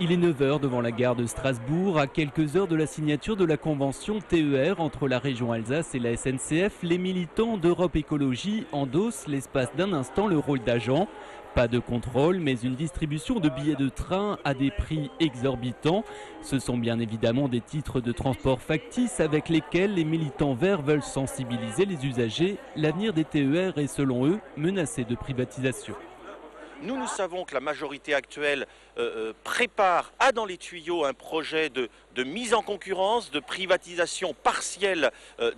Il est 9 h devant la gare de Strasbourg, à quelques heures de la signature de la convention TER entre la région Alsace et la SNCF. Les militants d'Europe Écologie endossent l'espace d'un instant le rôle d'agent. Pas de contrôle, mais une distribution de billets de train à des prix exorbitants. Ce sont bien évidemment des titres de transport factices avec lesquels les militants verts veulent sensibiliser les usagers. L'avenir des TER est selon eux menacé de privatisation. Nous savons que la majorité actuelle prépare, a dans les tuyaux un projet de mise en concurrence, de privatisation partielle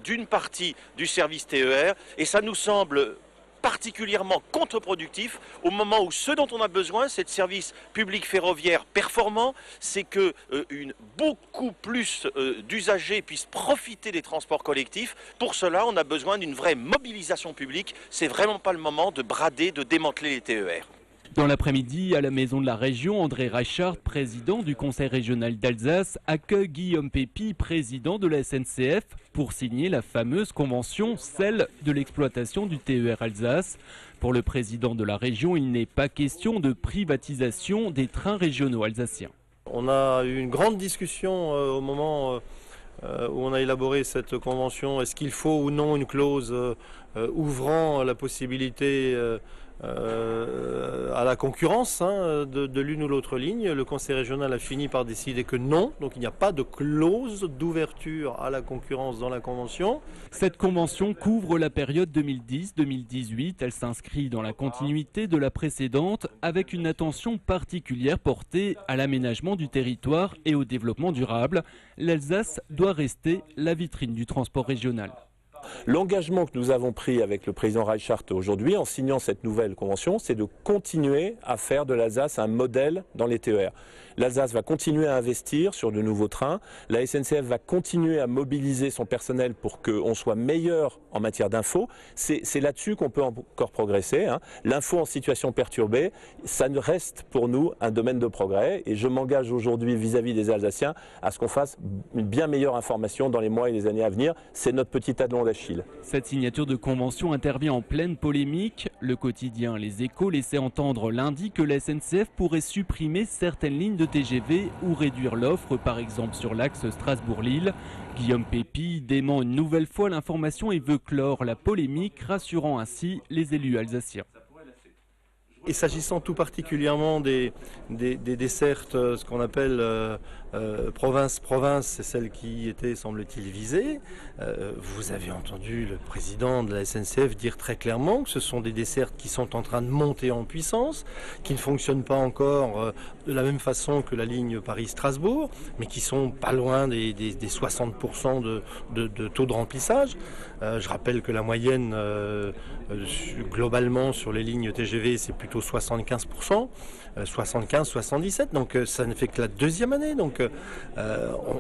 d'une partie du service TER. Et ça nous semble particulièrement contre-productif au moment où ce dont on a besoin, c'est de services publics ferroviaires performants, c'est que beaucoup plus d'usagers puissent profiter des transports collectifs. Pour cela, on a besoin d'une vraie mobilisation publique. C'est vraiment pas le moment de brader, de démanteler les TER. Dans l'après-midi, à la maison de la région, André Reichart, président du conseil régional d'Alsace, accueille Guillaume Pépi, président de la SNCF, pour signer la fameuse convention, celle de l'exploitation du TER Alsace. Pour le président de la région, il n'est pas question de privatisation des trains régionaux alsaciens. On a eu une grande discussion au moment où on a élaboré cette convention. Est-ce qu'il faut ou non une clause ouvrant la possibilité à la concurrence de l'une ou l'autre ligne? Le conseil régional a fini par décider que non, donc il n'y a pas de clause d'ouverture à la concurrence dans la convention. Cette convention couvre la période 2010-2018, elle s'inscrit dans la continuité de la précédente avec une attention particulière portée à l'aménagement du territoire et au développement durable. L'Alsace doit rester la vitrine du transport régional. L'engagement que nous avons pris avec le président Reichart aujourd'hui en signant cette nouvelle convention, c'est de continuer à faire de l'Alsace un modèle dans les TER. L'Alsace va continuer à investir sur de nouveaux trains, la SNCF va continuer à mobiliser son personnel pour qu'on soit meilleur en matière d'info. C'est là-dessus qu'on peut encore progresser. L'info en situation perturbée, ça reste pour nous un domaine de progrès et je m'engage aujourd'hui vis-à-vis des Alsaciens à ce qu'on fasse une bien meilleure information dans les mois et les années à venir. C'est notre petit talon d'Achille. Cette signature de convention intervient en pleine polémique. Le quotidien Les Échos laissait entendre lundi que la SNCF pourrait supprimer certaines lignes de TGV ou réduire l'offre, par exemple sur l'axe Strasbourg-Lille. Guillaume Pépi dément une nouvelle fois l'information et veut clore la polémique, rassurant ainsi les élus alsaciens. Et s'agissant tout particulièrement des dessertes, ce qu'on appelle province-province, c'est celle qui était, semble-t-il, visée. Vous avez entendu le président de la SNCF dire très clairement que ce sont des dessertes qui sont en train de monter en puissance, qui ne fonctionnent pas encore de la même façon que la ligne Paris-Strasbourg, mais qui sont pas loin des 60% de taux de remplissage. Je rappelle que la moyenne globalement sur les lignes TGV, c'est plutôt 75%, 75-77%, donc ça ne fait que la deuxième année, donc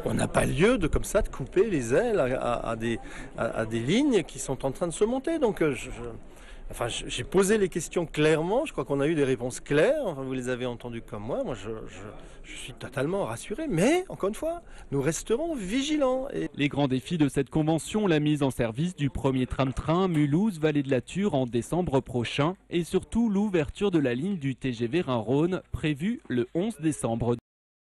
on n'a pas lieu de comme ça de couper les ailes à des lignes qui sont en train de se monter. Donc j'ai posé les questions clairement, je crois qu'on a eu des réponses claires, vous les avez entendues comme moi, je suis totalement rassuré, mais encore une fois, nous resterons vigilants. Les grands défis de cette convention, la mise en service du premier tram-train Mulhouse-Vallée de la Thur en décembre prochain et surtout l'ouverture de la ligne du TGV Rhin-Rhône prévue le 11 décembre.